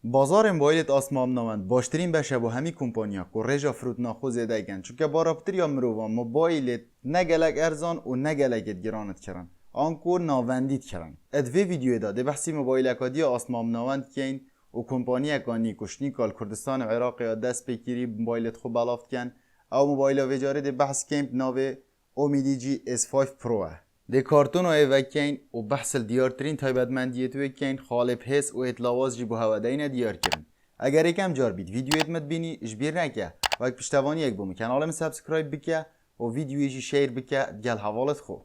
بازار موبایلت آسمام نامند باشترین بشه با همی کومپانیا کو رژا فروت ناخو زیده گن چون که بارابتر یا مروان موبایلت نگلک ارزان و نگلکت گرانت کرن آنکو ناوندیت کرن ادوی ویدیو داده بحثی موبایل اکادی آسمام ناوند کین و کومپانیا کانی کشنی کال کردستان عراقێ یا دست بگیری موبایلت خوب بلافت کن او موبایل وجاره ده بحث کمپ ناوه umidigi S5 Pro ده کارتون و ایوکین و بحث دیارترین تایبەتمەندیێت وکین خالب حس و اطلاواز جی بو هودین دیار کرن اگر یکم جار بید ویدیویت مت بینی اجبیر نکه و پشتوانی یک بوم کانالم سبسکریب بکه و ویدیویێ جی شەیر بکه دگەل حوالت خو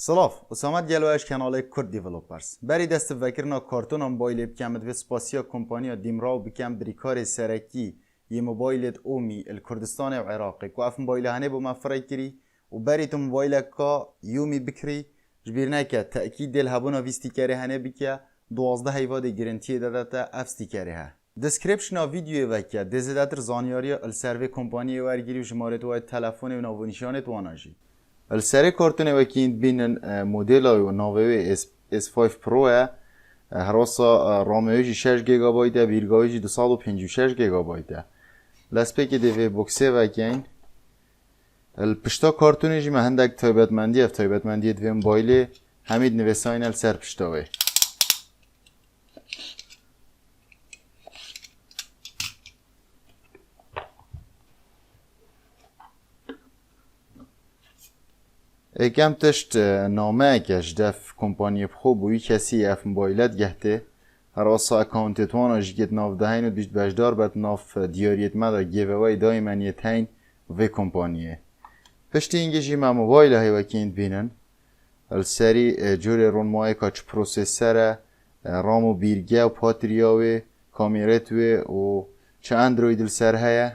سلاف اسامت گلویش کانال کرد دیولوپرز بری دست لاڤکرنا کارتون موبایل بکمت و سپاسیا کومپانیا دیمراو بکم بریکارێت سرکی یه موبایلت اومی الکردستان و عراقێ کو اف موبایل هنه بو مفرای کری و بری تو موبایل کا یومی بکری جبیر نکه تأکید دل هبونا وی استیکری هنه بکه 12 هیواد گرنتی داده اف استیکری ها دسکریپشن ویدیو وکه زێدەتر زانياریێت السروی کومپانیا ورگیری و ژمارا تو تەلەفونێ و ناوه نشانت واناجی السری کارتونه وکیند بینن مدل و ناوه S5 Pro هراسا رامه‌جی 6 گیگابایت بیرگاهی 256 گیگابایت لسپک دیوی بوکسه وکین الپشتا کارتونجی مهندک تایبەتمەندی دوی موبایل همید نویساین السر پشتاوه اکم تشت نامه کش دف کومپانیا خوب بوی کسی اف موبایلت گهته هر آسا اکاونتت وانا جگت ناف دهین و بیشت بجدار بد ناف دیاریت مدا گیوهوی دایمنیت هین و کومپانیه پشتی اینگه جیما موبایل های وکیند بینن السری جور رونمای کاچ پروسیسر رام و بیرگه و پاتریاوی کامیرت و چه اندروید السر هیا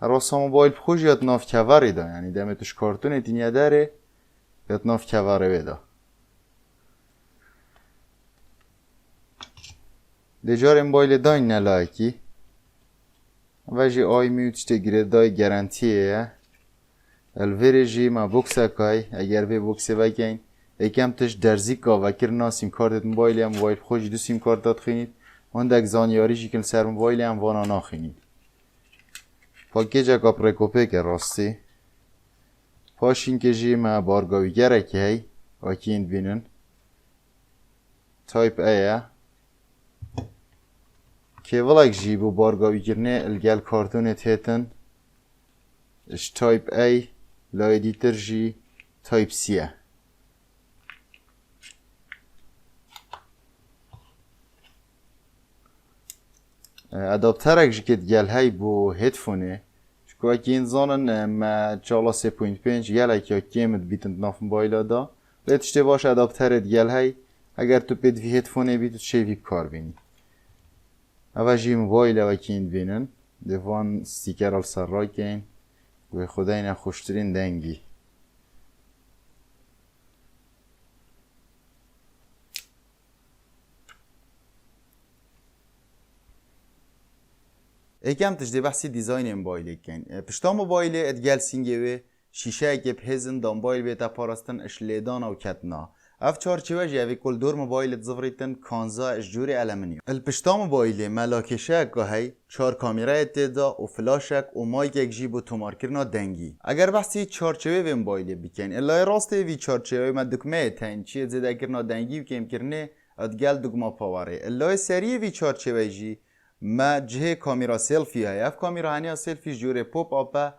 هراسا موبایل خوش یاد ناف کوری دا یعنی دمتش کارتون دنیا داره یاد ناف کوری بدا دجار موبایل داین نلایکی و جی آی میوتشت گره دای گرانتیه الویرجی ما بوکس اکای اگر به بوکس وگین یکم تش درزی کا لاڤکرنا سیم کارت موبایل خوش دو سیم کارت داد خینید اندک زانیاری کل سر موبایل هم وانا ناخینید پاکیج اکا پرکوپه که راستی پاشین که جی ما بارگاوی گره که هی اکیند بینن تایپ ایه که ولک جی بو بارگاوی گرنه الگل کارتونت هیتن اش تایپ ای لایدیتر جی تایپ سیه ادابترک جی که دگل های بو هیدفونه شکو اکی انزانن ما چالا 3.5 گلک یا کیمت بیتند ناف موبایل دا لیتشته باش ادابتر دگل های اگر تو پید وی هیدفونه بیتو شیوی کار بینی اوه جی موبایل اوه کیند بینن دوان ستیکر ال سر رای کن و خدای خوشترین دنگی اکم تجده بحثی دیزاین موبایل کن پشتا موبایل ادگل سینگه و شیشه اگه بهزن دا موبایل بیتا پاراستن اش لیدان و کتنا اف چارچوه جوی کل دور موبایل تزفریتن کانزا اش جوری المنیوم الپشتا موبایل ملاکشه که هی 4 کامیرا اتدا و فلاشک و مایک یک جیب و تومارکرنا دنگی اگر بحثی چارچوه و موبایل بکن الای راسته وی چارچوه ما دکمه تین چیه زده کرنا دنگی و کم کرنه ادگل دکمه پاوره الای سریع وی چارچوه جی ما جه کامیرا سلفی های اف کامیرا هنیا سلفی جوره پوپ آپا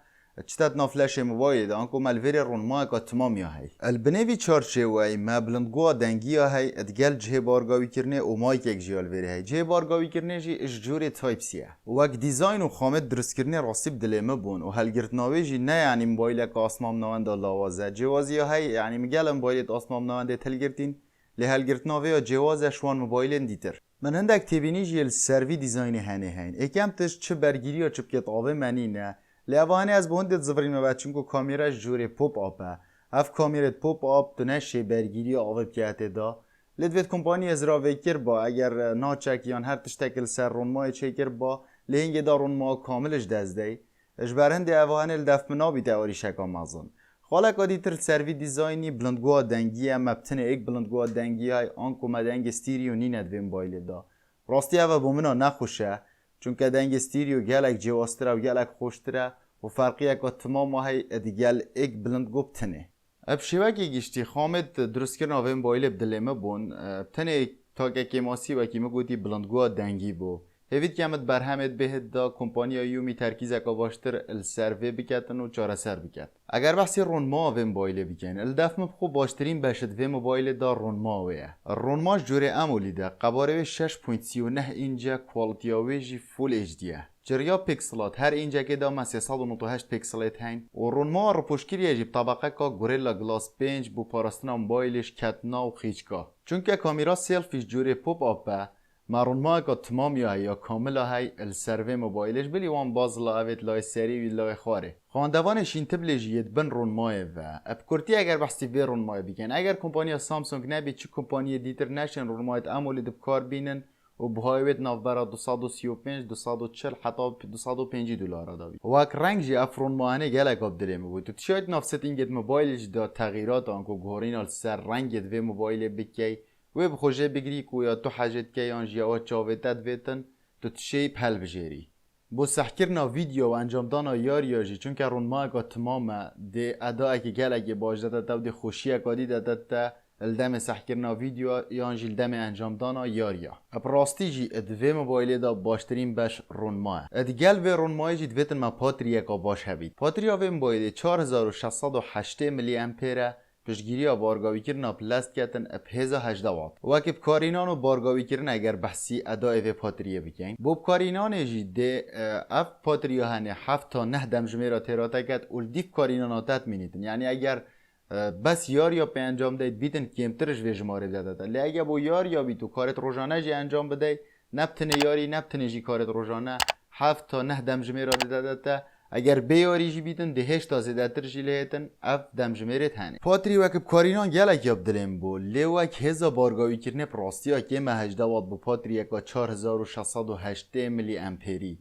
چتات نافلاش موبایل ده آنکو مالویر رونما که تمامی های البنوی چارچه وای ما بلندگو دنگی های ادگل جه بارگاوی کرنه و مایک یک جیال وری های جه بارگاوی کرنه جی اش جوره تایپ سیه وک دیزاین و خامت درست کرنه راستیب دلمه بون و هلگرتناوی جی نه یعنی موبایل که آسمام نوانده لاوازه جوازی های یعنی میگل موبایل آسمام نوانده تلگرتین لی هلگرتناوی و جواز شوان موبایل دیتر من هندک تبینی جیل سروی دیزاین هنه هین اکم تش چه برگیری و چه بکت آوه منی نه لیوانی از بوندت زفرین مباد چونکو کامیراش جوری پوپ آپه اف کامیرت پوپ آپ تو نشه برگیری آوه بکیته دا لدویت کمپانی از را وکر با اگر ناچک یان هر تشتکل سر رونمای چکر با لهنگ دا رونما کاملش دزده اجبرهند اوهان الدف منابی تاوری شکا مازن خالق آدی تر سروی دیزاینی بلندگوها دنگیه مبتن ایک بلندگوها دنگیه های آنکو مدنگ ستیریو نینه دوی موبایل دا راستی اوه بومنا نخوشه چون که دنگ ستیریو گلک جواستره و گلک خوشتره و فرقی اکا تمام های دگەل ایک بلندگو بتنه اب شوکی گشتی خامد درست کرنا و موبایل بدلمه بون بتنه تاکه کماسی و کیمه گوتی بلندگوها دنگی بو هفید که امد برهمت بهد دا کومپانیا یومی ترکیز اکا باشتر السروی بکتن و چاره سر بکت اگر بحثی رونما و موبایل بکن الدفم بخو باشترین باشد و موبایل دا رونما ویه رونماش جوره امولی ده قباره 6.39 اینجا کوالیتیاوی جی فول اچ دیه جریا پیکسلات هر اینجا که دا 398 پیکسلات هین و رونما رو پشتگریا جی طبقه کا گوریلا گلاس 5 بو پاراستنا موبایلش کتنا و خیچکا چونکه کامیرا سلفیش جوره پوپ آپه رونما که تمام یا کامل های السروی موبایلش بلی وان باز لاوت لای سری و لای خواره خواندوانش این تبلیجیت بن رونمای و ابکورتی اگر بحثی به رونمای بگن اگر کمپانیا سامسونگ نبی چه کمپانی دیتر نشن رونمایت امولی دب کار بینن و بهایوت نافبرا 235 240 حتی 250 دلار داوی و اک رنگ جی افرونمانه گلک ابدلیم بود تو شاید نفست اینگت موبایلش دا تغییرات آنکو گورینال سر رنگت و موبایل بکی و بخوجه بگیری که یا تو حاجت که یا جیاوا چاوتت ویتن تو تشی پل بجری بو سحکرنا ویدیو و انجام دانا یاریاجی چون که رونما که تمام ده اداء که گلگی باج داده تا ده خوشی کادی داده تا الدم سحکرنا ویدیو یا الدم انجام دانا یاریا اپراستی جی ادوی موبایل دا باشترین باش رونما ادگل و رونما جی دویتن ما پاتریا که باش هبید پاتریا و موبایل 4608 میلی امپره پشتگریا بارگاوی کردن پلاست کتن بهێزه 18 وات وقتی بکارینان و بارگاوی کردن اگر بحثی ادای و پاتریه بکن بو بکارینان جیده اف پاتریه هنه 7 تا 9 دمجمه تراتا کت اول دیف کارینان تات مینیتن یعنی اگر بس یار یا به انجام دهید بیتن کمترش و ژماره داده لی اگر بو یار یا بیتو کارت روزانه جی انجام بده نبتنه یاری نبتنه جی کارت روزانه 7 تا 9 دمجمه داده اگر بیاری جی بیتن دهش تا زیدتر جیلیتن اف دمجمرت هنه پاتری وک بکارینان گلک یاب دلیم بو لیوک هزا بارگاوی کرنه پراستی ها که 18 وات بو پاتری یکا 4608 میلی امپری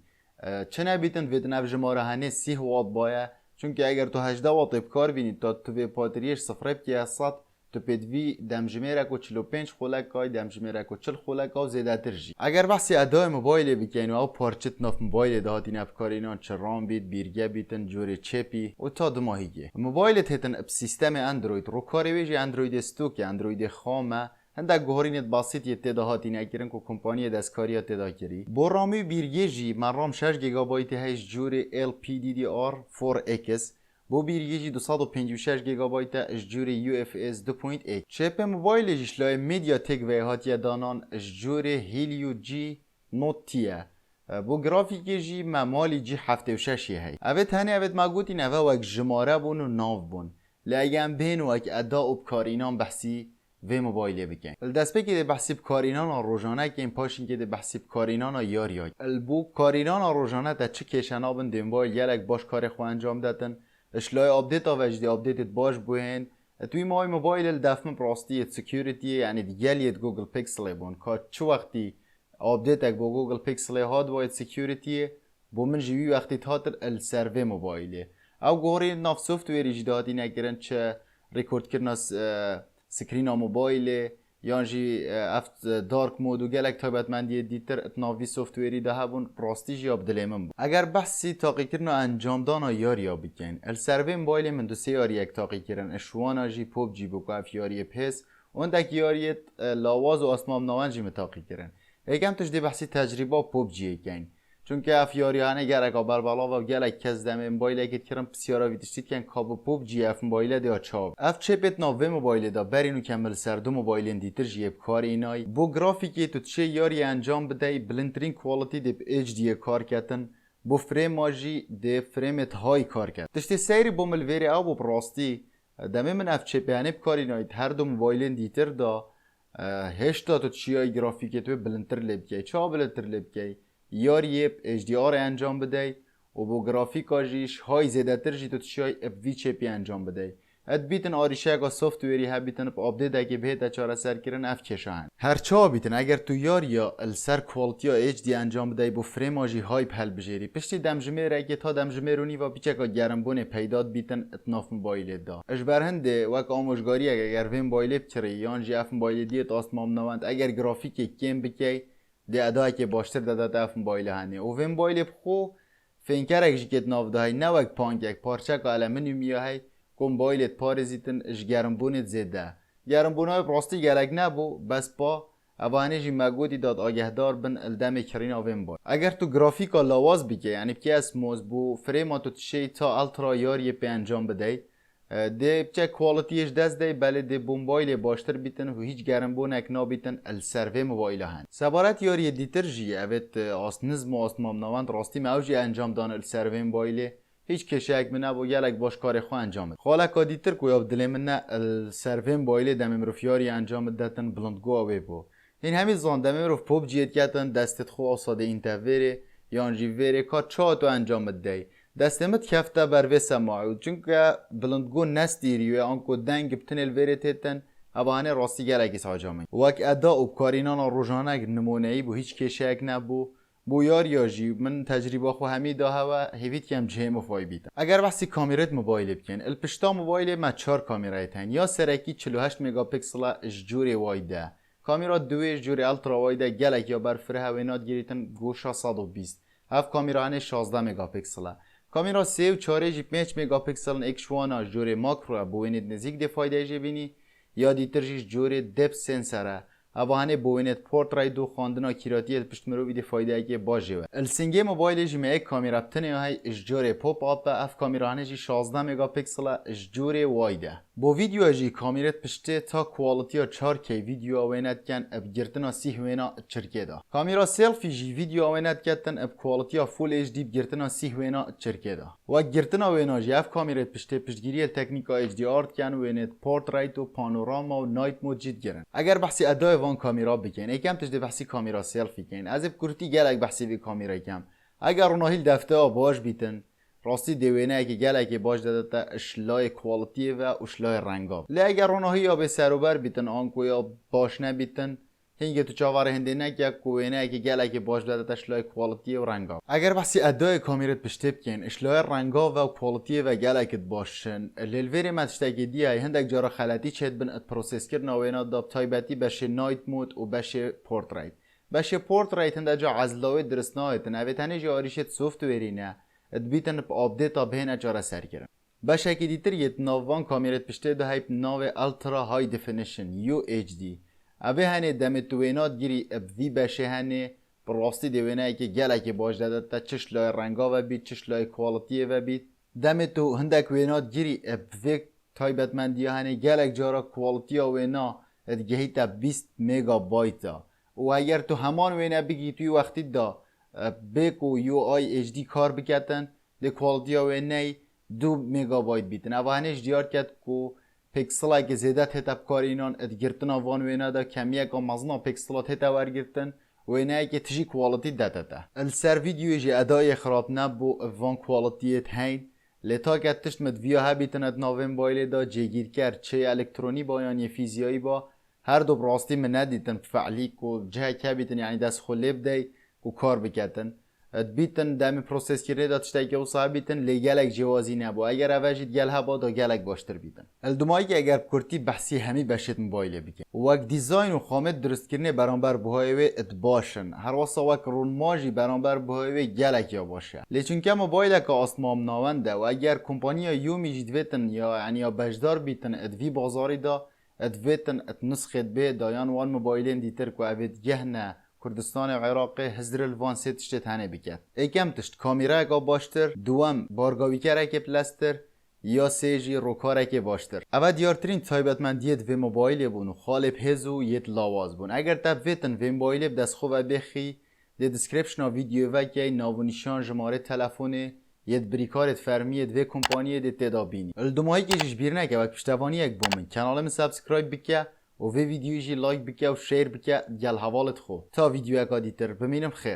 چنه بیتن ویدن اف ژمارا هنه 30 وات باید چون که اگر تو 18 وات بکار بینید تا تو به پاتریش صفرب که هستاد تو پدوی دمجمه کو 45 خولک کای دمجمه کو 40 خولک او زیادتر جی اگر بحثی ادای موبایل بکنی او پارچت ناف موبایل دهاتی نفکارینان چرام بید بیرگه بیتن جوری چپی و تا دو ماهیگه موبایلت هتن اب سیستم اندروید رو کاری ویجی اندروید استوک اندروید خامه هندک گوهرینت باسیت یه تداهاتی نکرن که کمپانی دستکاری تدا کری با رامی بیرگه جی من رام 6 گیگابایت هیچ جوری LPDDR4X بو بیرگیجی 256 گیگابایت از جوری UFS 2.8 چپ موبایلش لای میدیا تک و هاتیه دانان از جوری هیلیو جی نوت تیه بو گرافیکی جی ممالی جی 76 هی اوید هنه اوید مگوتی نوه وک ژماره بون و ناو بون لگم بین وک ادا و بکارینان بحثی و موبایل بکن الدست بکی ده بحثی بکارینان روزانه که این پاشین که ده بحثی بکارینان یاری البو کارینان روزانه تا چه کشنا بن ده موبایل یلک باش کار خو انجام دادن اشلای آپدیت آوجدی آپدیتت باش بوهن توی مای موبایل الدفم پراستی سکیوریتی یعنی دیگلیت گوگل پیکسل بون که چه وقتی آپدیت اک با گوگل پیکسل هاد باید سکیوریتی بو من جوی وقتی تاتر السروی موبایله او گوری ناف سوفتویری جدادی نگرن چه ریکورد کرنا سکرینا موبایله یا جی افت دارک مود و گلک تایبەتمەندی دیتر اتناوی سوفتویری ده هبون پراستیج یاب دلیمم اگر بحثی تاقی کردن انجام دانا یاریا بکن السروی موبایل من دو سه یاری یک تاقی کردن اشوانا جی پوبجی بکاف یاری پس اون دک یاریت لاواز و اسمام نوانجی متاقی کردن یکم توش دی بحثی تجربه پوبجی کن چون که اف یاریانه گرک آبر بالا و گلک کس دم موبایل اگه کردم بسیارا ویدشتید کن کابو پوبجی اف موبایل دیا چاو اف چپت ناوه موبایل دا برینو کمل سر دو موبایل دیتر جیب کار اینای بو گرافیکی تو چه یاری انجام بده بلندترین کوالیتی دی اچ دی کار کردن بو فریم ماجی دی فریمت های کار کرد تشتی سری بو ملویری او بو براستی دمه من اف چپ یعنی بکار اینای هر دو موبایل دیتر دا هشتا تو چیای گرافیکی تو بلندتر لبکی چا بلندتر لبکی یاری HDR انجام بده و با گرافیک آجیش های زیدتر جی تو تشای وی چپی انجام بده اد بیتن آریشه که سافت ویری ها بیتن با آپدیت که بهت چاره سر کردن اف کشان هر چا بیتن اگر تو یار یا السر کوالتی یا اچ دی انجام بدی با فریم آجی هایپ حل بجری پشتی دمجمه که تا دمجمه و بیچه که گرمبونه پیداد بیتن اتناف موبایل دا اش برهنده وک آموزگاری اگر ویم موبایل بچری یان جی اف موبایل دیت آست مامنوند اگر گرافیک کم بکی دی ادای که باشتر داده اف موبایل هنی و ویم موبایل خو فینکر اگه جکت ناو دهی نه وک پانگ یک پارچه که آلومینیومی هی موبایلت پارزیتن اش گرمبونت زده گرمبونای راستی گرگ نبو بس با اوانه مگودی داد آگهدار بن الدم کرین آویم با اگر تو گرافیکا لاواز بگه یعنی بکی اسموز بو فریماتو تشی تا الترا یاری پی انجام بده ده بچه کوالیتیش دست ده بله ده موبایل باشتر بیتن و هیچ گرمبونک نابیتن السروی موبایل هن سبارت یاری دیتر جی اوت آست نظم و آست مامناوند راستی موجی انجام دان السروی موبایل هیچ کشک منه با گلک باش کار خو انجام ده خاله کا دیتر کو یاب دل منه السروی موبایل دم مرفیاری انجام دادن بلندگو اوی بو این همین زاندم رو پوبگ کردن دستت خو آساده این توره یانجی وره کا چاتو انجام ده دستمت کفته بر وسماعود چونکه بلندگو نستیریو آنکو دنگ بتنل وره تتن اوانه راستی گلکی ساجامه وک ادا و کارینان روزانه نمونه‌ای بو هیچ کشک نبو بو یار یاجی من تجربه خو همی دا و هیویت کم جهم فای بیت اگر بحثی کامیرت موبایل بکن الپشتا موبایل ما 4 کامرای تن یا سرکی 48 مگاپیکسل اجوری وایده کامera 2 جوری الترا واید گلک یا بر فره هوینات گیریتن گوشا 120 هف کامera هنه 16 مگاپیکسل کامera 3 و 4 جی 5 مگاپیکسل اکشوانا جوری ماکرو بوینت نزدیک دی فایده جبینی یا دیترجیش جوری دپ سنسره اوانه بوینت پورتریت دو خواندنا کیراتی پشت مرو ویدی فایده که باجه السنگه موبایل جی یک کامera بتنه های اججور پاپ آپ اف کامera هنه جی 16 مگاپیکسل اججور وایده با ویدیو جی کامیرت پشته تا کوالیتی 4K ویدیو اوینت کن اب گرتنا 30 وینا چرکه دا کامera سلفی جی ویدیو اوینت کتن اب کوالیتی فول اچ دی گرتنا 30 وینا چرکه دا و گرتنا وینا جی اف کامیرت پشته پشتگیری تکنیکا اچ دی آر کن وینت پورتریت و پانوراما و نایت مود جید گرن اگر بحثی ادای وان کامera بکن یکم تجده بحثی کامera سلفی کن از اب کرتی گلک بحثی وی کامera کم اگر اونهیل دفته باش بیتن راستی دوینه که گلک باش داده تا اشلای کوالیتی و اشلای رنگاب لی اگر اونهی یا به سروبر بیتن آنکو یا باش نبیتن هنگه تو چاوار هنده نکه کوینه که گلک باش داده تا اشلای کوالیتی و رنگاب اگر بحثی ادای کامیرت پشته بکن اشلای رنگاب و کوالیتی و گلکت باشن لیلویر متشتگی دیای هندک جارا خلطی چهد بن ات پروسس کرد ناوینا داب تایبتی بشه نایت مود و بشه پورتریت بشه پورتریت هنده جا عزلاوی درست نایتن اویتنه جا آریشت سوفت ویرینه ادبیتن په آپدیت بهینه چاره سر کردن باشه که دیتر یه ناوان کامیرت پشته ده هایپ ناوه الترا های دفینیشن یو اچ دی اوه هنه دم توینات گیری اب وی باشه هنه براستی دوینه که گلک باش داده تا چش لای رنگا و بید چش لای کوالیتی و بید دم تو هندک وینات گیری اب وی تایبت مندی هنه گلک جارا کوالیتی وینا ادگهی تا 20 مگابایت و اگر تو همان وینه بگی توی وقتی دا بیکو یو آی اچ دی کار بکتن دی کوالیتی و نی 2 مگابایت بیتن او هنش دیار کت کو پیکسل که زیده تتب کار اینان ادگرتن وان وینا دا کمیه که مزنا پیکسلات هتا ورگرتن وینه که تجی کوالیتی داده ده السر ویدیو جی ادای خراب نبو وان کوالیتیت هین لتا که تشت مد ویا ها بیتن اد ناوه موبایل دا جگیر کرد چه الکترونی با یا فیزیایی با هر دو براستی من ندیتن فعلی کو جه که بیتن یعنی دست خلیب دی و کار بکتن بیتن دم پروسس کرده داشته که صاحب بیتن لیگلک جوازی نبود اگر اوجید گل هوا دا گلک باشتر بیتن الدمایی که اگر کرتی بحثی همی بشت موبایل بکن وک دیزاین و خامت درست کردن برانبر بهای ات باشن هر واسه وک رونماجی برانبر بهای گلک یا باشه لیچون که موبایل که آسمام ناونده و اگر کومپانیا یو میجید ویتن یا یعنی یا بجدار بیتن ادوی بازاری دا ادویتن ات نسخت به دایان وان موبایلین دیتر کو اوید گهنه کوردستانێ عراقێ هزدرل وان سێ تشتێت هەنێ بکات یەکەم تشت کامیرایەکە باشتر دووەم بارگاویکارێکی پلەستر یا سێژی ڕووکارێکی باشتر ئەوە دیارترین تایبەتمەندیەت vê موبایلێ بوون و خاڵێ پێز و یەت لاواز بوون ئەگەر تا بێتن vê موبایلێ بدەستخۆڤە بێخی دێ دیسکریپشنا ڤیدیوێڤەکەی ناوونیشان ژمارە تەلەفونێ یەت بریکارێت فەرمی یەت vê کومپانیە دێ تێدا بینی الدماییکێژیش بیر نەکە وەک پشتەوانیەک بۆ من کەناڵێ من سبسکریب بکە و وی ویدیویی لایک بکە و شەیر بکە گەل هەواڵت خۆ تا ویدیوەکە دیتر ببینم خێر